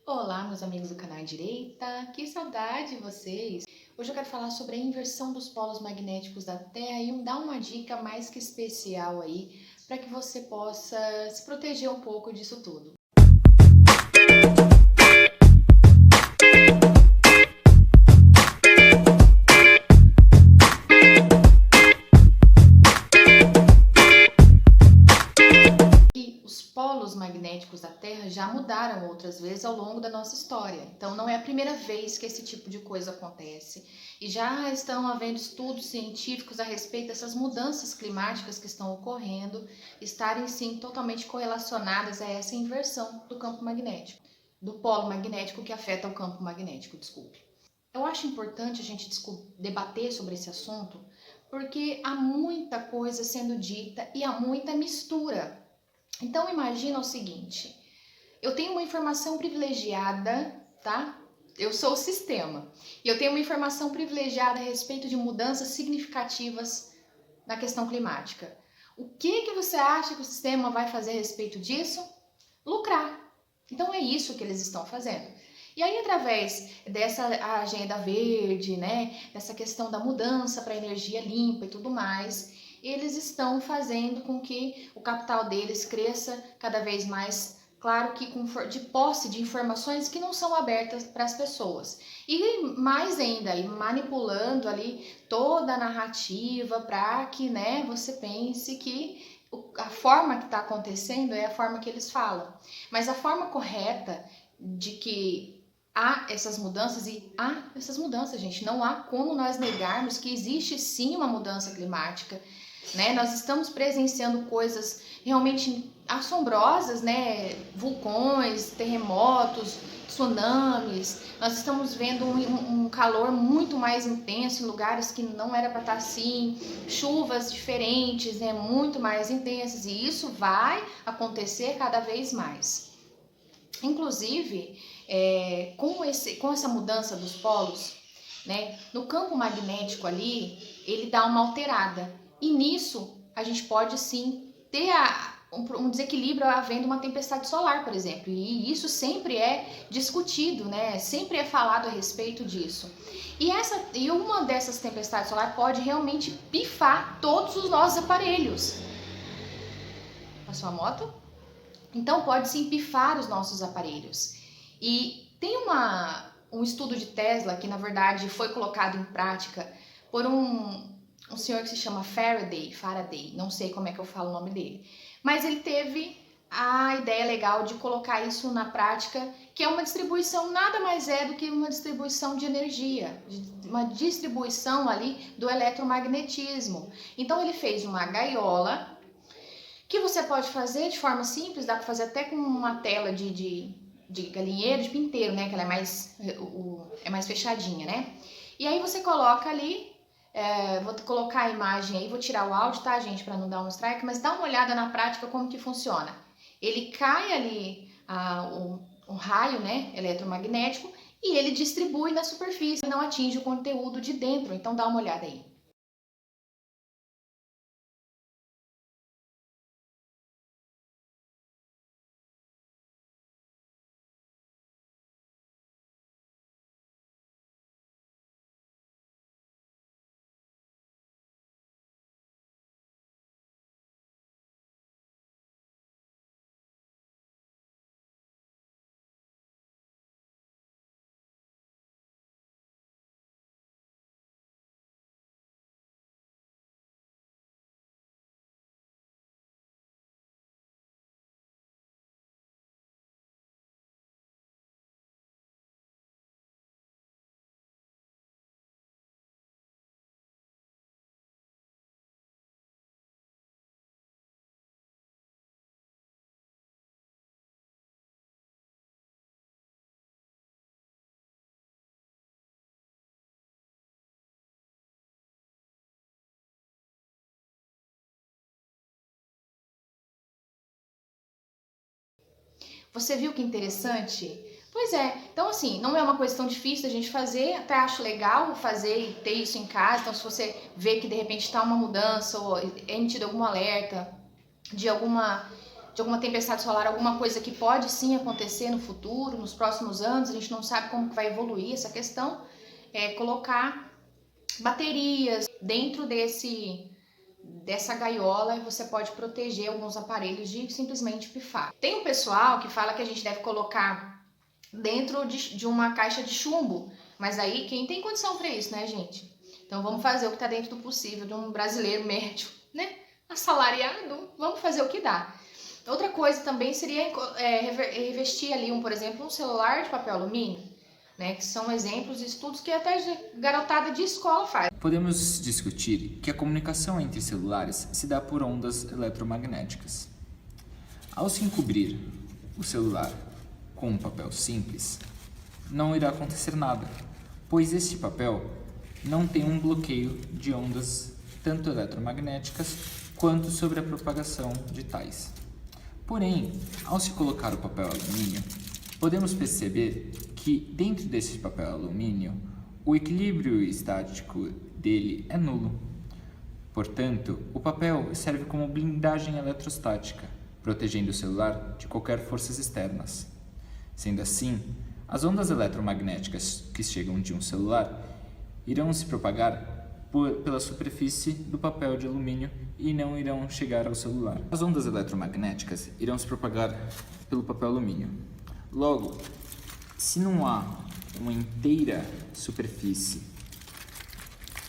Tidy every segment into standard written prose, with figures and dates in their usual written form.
Olá, meus amigos do canal Direita, que saudade de vocês! Hoje eu quero falar sobre a inversão dos polos magnéticos da Terra e dar uma dica mais que especial aí para que você possa se proteger um pouco disso tudo. Os polos magnéticos da Terra já mudaram outras vezes ao longo da nossa história. Então não é a primeira vez que esse tipo de coisa acontece. E já estão havendo estudos científicos a respeito dessas mudanças climáticas que estão ocorrendo, estarem sim totalmente correlacionadas a essa inversão do campo magnético, do polo magnético que afeta o campo magnético, desculpe. Eu acho importante a gente debater sobre esse assunto, porque há muita coisa sendo dita e há muita mistura. Então imagina o seguinte, eu tenho uma informação privilegiada, tá? Eu sou o sistema. E eu tenho uma informação privilegiada a respeito de mudanças significativas na questão climática. O que você acha que o sistema vai fazer a respeito disso? Lucrar. Então é isso que eles estão fazendo. E aí, através dessa agenda verde, né, dessa questão da mudança para energia limpa e tudo mais, eles estão fazendo com que o capital deles cresça cada vez mais, claro que de posse de informações que não são abertas para as pessoas. E mais ainda, manipulando ali toda a narrativa para que, né, você pense que a forma que está acontecendo é a forma que eles falam. Mas a forma correta de que há essas mudanças, gente, não há como nós negarmos que existe sim uma mudança climática, né? Nós estamos presenciando coisas realmente assombrosas, né? Vulcões, terremotos, tsunamis. Nós estamos vendo um calor muito mais intenso em lugares que não era para estar assim, chuvas diferentes, né? Muito mais intensas, e isso vai acontecer cada vez mais. Inclusive, com essa mudança dos polos, né, no campo magnético ali, ele dá uma alterada. E nisso, a gente pode sim ter um desequilíbrio havendo uma tempestade solar, por exemplo. E isso sempre é discutido, né? Sempre é falado a respeito disso. E uma dessas tempestades solar pode realmente pifar todos os nossos aparelhos. Passou a moto? Então pode sim pifar os nossos aparelhos. E tem um estudo de Tesla que na verdade foi colocado em prática por um senhor que se chama Faraday, não sei como é que eu falo o nome dele, mas ele teve a ideia legal de colocar isso na prática, que é uma distribuição, nada mais é do que uma distribuição de energia, uma distribuição ali do eletromagnetismo. Então ele fez uma gaiola que você pode fazer de forma simples, dá para fazer até com uma tela de galinheiro, de pinteiro, né? Que ela é mais fechadinha, né? E aí você coloca ali, vou colocar a imagem aí, vou tirar o áudio, tá, gente? Para não dar um strike, mas dá uma olhada na prática como que funciona. Ele cai ali um raio, né, eletromagnético, e ele distribui na superfície, não atinge o conteúdo de dentro. Então dá uma olhada aí. Você viu que interessante? Pois é, então assim, não é uma coisa tão difícil da gente fazer, até acho legal fazer e ter isso em casa. Então se você vê que de repente está uma mudança ou é emitido algum alerta de alguma de alguma tempestade solar, alguma coisa que pode sim acontecer no futuro, nos próximos anos, a gente não sabe como que vai evoluir essa questão, colocar baterias dentro dessa gaiola, e você pode proteger alguns aparelhos de simplesmente pifar. Tem um pessoal que fala que a gente deve colocar dentro de uma caixa de chumbo, mas aí quem tem condição para isso, né, gente? Então vamos fazer o que está dentro do possível de um brasileiro médio, né? Assalariado, vamos fazer o que dá. Outra coisa também seria revestir ali, por exemplo, um celular de papel alumínio, né? Que são exemplos de estudos que até garotada de escola faz. Podemos discutir que a comunicação entre celulares se dá por ondas eletromagnéticas. Ao se encobrir o celular com um papel simples, não irá acontecer nada, pois este papel não tem um bloqueio de ondas tanto eletromagnéticas quanto sobre a propagação de tais. Porém, ao se colocar o papel alumínio, podemos perceber que dentro desse papel alumínio, o equilíbrio estático dele é nulo. Portanto, o papel serve como blindagem eletrostática, protegendo o celular de qualquer forças externas. Sendo assim, as ondas eletromagnéticas que chegam de um celular irão se propagar pela superfície do papel de alumínio e não irão chegar ao celular. As ondas eletromagnéticas irão se propagar pelo papel alumínio. Logo, se não há uma inteira superfície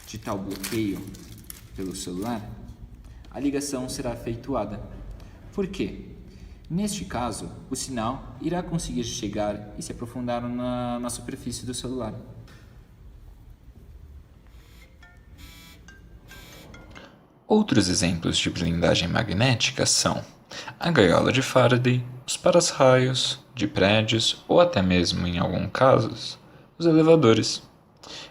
de tal bloqueio pelo celular, a ligação será efetuada. Por quê? Neste caso, o sinal irá conseguir chegar e se aprofundar na superfície do celular. Outros exemplos de blindagem magnética são a gaiola de Faraday, os para-raios de prédios ou até mesmo, em alguns casos, os elevadores.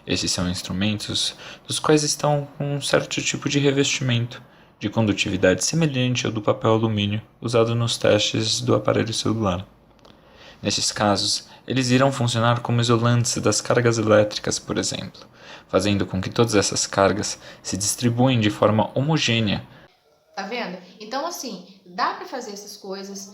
Esses são instrumentos dos quais estão com um certo tipo de revestimento de condutividade semelhante ao do papel alumínio usado nos testes do aparelho celular. Nesses casos, eles irão funcionar como isolantes das cargas elétricas, por exemplo, fazendo com que todas essas cargas se distribuem de forma homogênea. Tá vendo? Então, assim, dá para fazer essas coisas,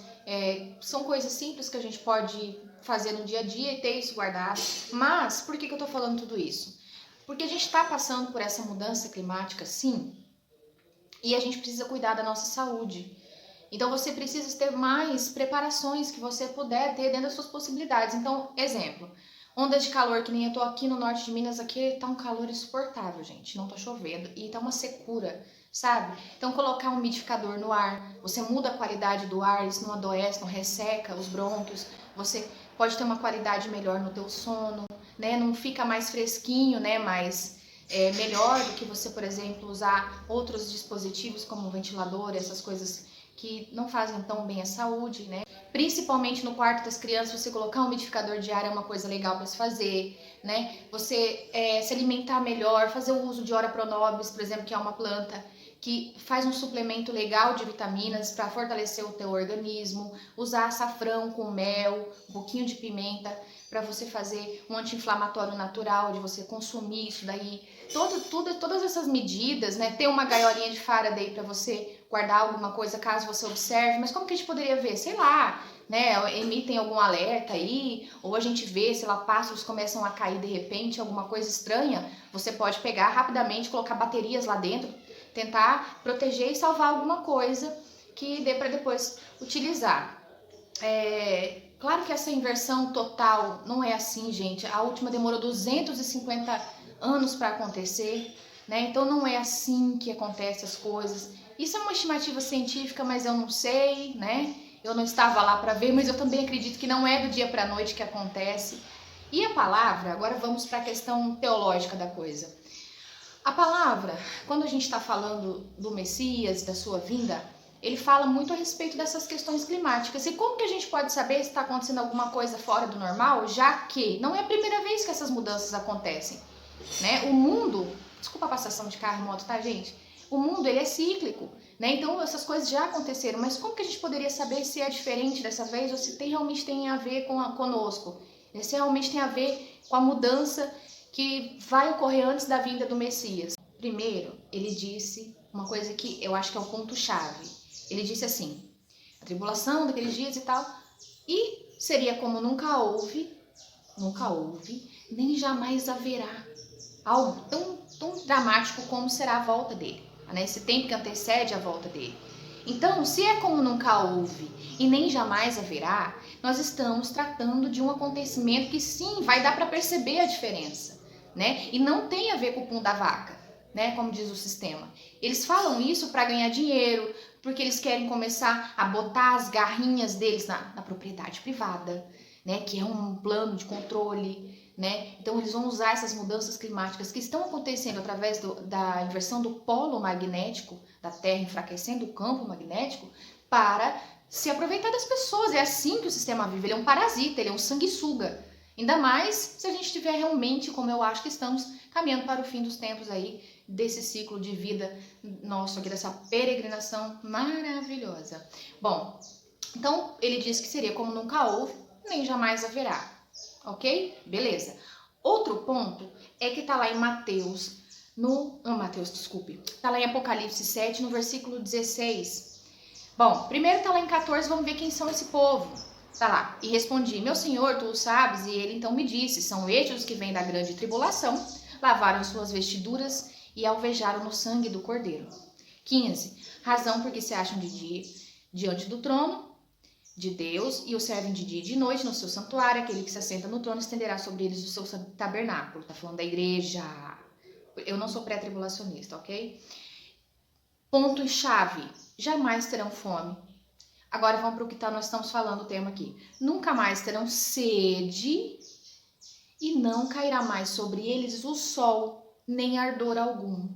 são coisas simples que a gente pode fazer no dia a dia e ter isso guardado. Mas, por que eu tô falando tudo isso? Porque a gente está passando por essa mudança climática, sim, e a gente precisa cuidar da nossa saúde. Então, você precisa ter mais preparações que você puder ter dentro das suas possibilidades. Então, exemplo, onda de calor, que nem eu tô aqui no norte de Minas, aqui tá um calor insuportável, gente, não tá chovendo, e tá uma secura, sabe? Então, colocar um umidificador no ar, você muda a qualidade do ar, isso não adoece, não resseca os brônquios, você pode ter uma qualidade melhor no teu sono, né? Não fica mais fresquinho, né? Melhor do que você, por exemplo, usar outros dispositivos como o ventilador, essas coisas que não fazem tão bem à saúde, né? Principalmente no quarto das crianças, você colocar um umidificador de ar é uma coisa legal para se fazer, né? Você se alimentar melhor, fazer o uso de Ora Pronobis, por exemplo, que é uma planta que faz um suplemento legal de vitaminas para fortalecer o teu organismo, usar açafrão com mel, um pouquinho de pimenta, para você fazer um anti-inflamatório natural, de você consumir isso daí. Todas essas medidas, né? Ter uma gaiolinha de Faraday para você guardar alguma coisa caso você observe, mas como que a gente poderia ver? Sei lá, né? Emitem algum alerta aí, ou a gente vê, sei lá, pássaros começam a cair de repente, alguma coisa estranha, você pode pegar rapidamente, colocar baterias lá dentro, tentar proteger e salvar alguma coisa que dê para depois utilizar. Claro que essa inversão total não é assim, gente. A última demorou 250 anos para acontecer, né? Então não é assim que acontecem as coisas. Isso é uma estimativa científica, mas eu não sei, né? Eu não estava lá para ver, mas eu também acredito que não é do dia para a noite que acontece. E a palavra, agora vamos para a questão teológica da coisa. A palavra, quando a gente está falando do Messias, da sua vinda, ele fala muito a respeito dessas questões climáticas. E como que a gente pode saber se está acontecendo alguma coisa fora do normal, já que não é a primeira vez que essas mudanças acontecem, né? O mundo, desculpa a passação de carro e moto, tá, gente? O mundo, ele é cíclico, né? Então essas coisas já aconteceram, mas como que a gente poderia saber se é diferente dessa vez ou se realmente tem a ver conosco? Se realmente tem a ver com a mudança que vai ocorrer antes da vinda do Messias. Primeiro, ele disse uma coisa que eu acho que é o ponto-chave. Ele disse assim: a tribulação daqueles dias e tal. E seria como nunca houve, nem jamais haverá algo tão dramático como será a volta dele, né? Esse tempo que antecede a volta dele. Então, se é como nunca houve e nem jamais haverá, nós estamos tratando de um acontecimento que sim, vai dar para perceber a diferença, né? E não tem a ver com o pum da vaca, né? Como diz o sistema. Eles falam isso para ganhar dinheiro, porque eles querem começar a botar as garrinhas deles na propriedade privada, né? Que é um plano de controle, né? Então eles vão usar essas mudanças climáticas que estão acontecendo através da inversão do polo magnético da Terra, enfraquecendo o campo magnético, para se aproveitar das pessoas. É assim que o sistema vive, ele é um parasita, ele é um sanguessuga. Ainda mais se a gente estiver realmente, como eu acho que estamos, caminhando para o fim dos tempos aí, desse ciclo de vida nosso aqui, dessa peregrinação maravilhosa. Bom, então ele diz que seria como nunca houve, nem jamais haverá. Ok? Beleza. Outro ponto é que tá lá em tá lá em Apocalipse 7, no versículo 16. Bom, primeiro tá lá em 14, vamos ver quem são esse povo. Tá lá. E respondi, meu senhor, tu o sabes, e ele então me disse, são estes os que vêm da grande tribulação, lavaram suas vestiduras e alvejaram no sangue do cordeiro. 15. Razão porque se acham de dia diante do trono de Deus e o servem de dia e de noite no seu santuário, aquele que se assenta no trono estenderá sobre eles o seu tabernáculo. Tá falando da igreja. Eu não sou pré-tribulacionista, ok? Ponto e chave. Jamais terão fome. Agora vamos para o que nós estamos falando o tema aqui. Nunca mais terão sede e não cairá mais sobre eles o sol, nem ardor algum.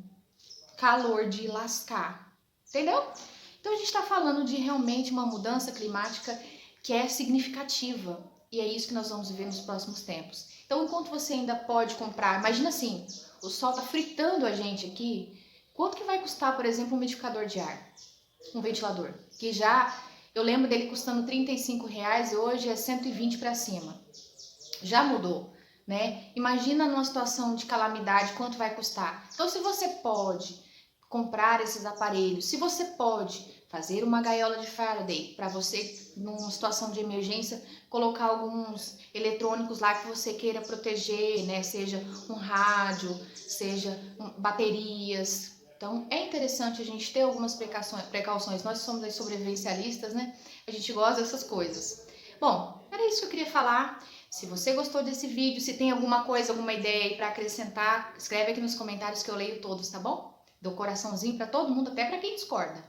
Calor de lascar. Entendeu? Então a gente está falando de realmente uma mudança climática que é significativa. E é isso que nós vamos viver nos próximos tempos. Então enquanto você ainda pode comprar, imagina assim, o sol está fritando a gente aqui, quanto que vai custar, por exemplo, um umidificador de ar? Um ventilador? Que já, eu lembro dele custando R$35 e hoje é 120 para cima. Já mudou, né? Imagina numa situação de calamidade quanto vai custar. Então se você pode comprar esses aparelhos, se você pode fazer uma gaiola de Faraday para você, numa situação de emergência, colocar alguns eletrônicos lá que você queira proteger, né? Seja um rádio, seja baterias. Então é interessante a gente ter algumas precauções. Nós somos as sobrevivencialistas, né? A gente gosta dessas coisas. Bom, era isso que eu queria falar. Se você gostou desse vídeo, se tem alguma coisa, alguma ideia aí para acrescentar, escreve aqui nos comentários que eu leio todos, tá bom? Dou coraçãozinho para todo mundo, até para quem discorda.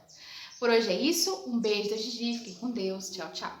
Por hoje é isso, um beijo da Gigi, fique com Deus, tchau, tchau.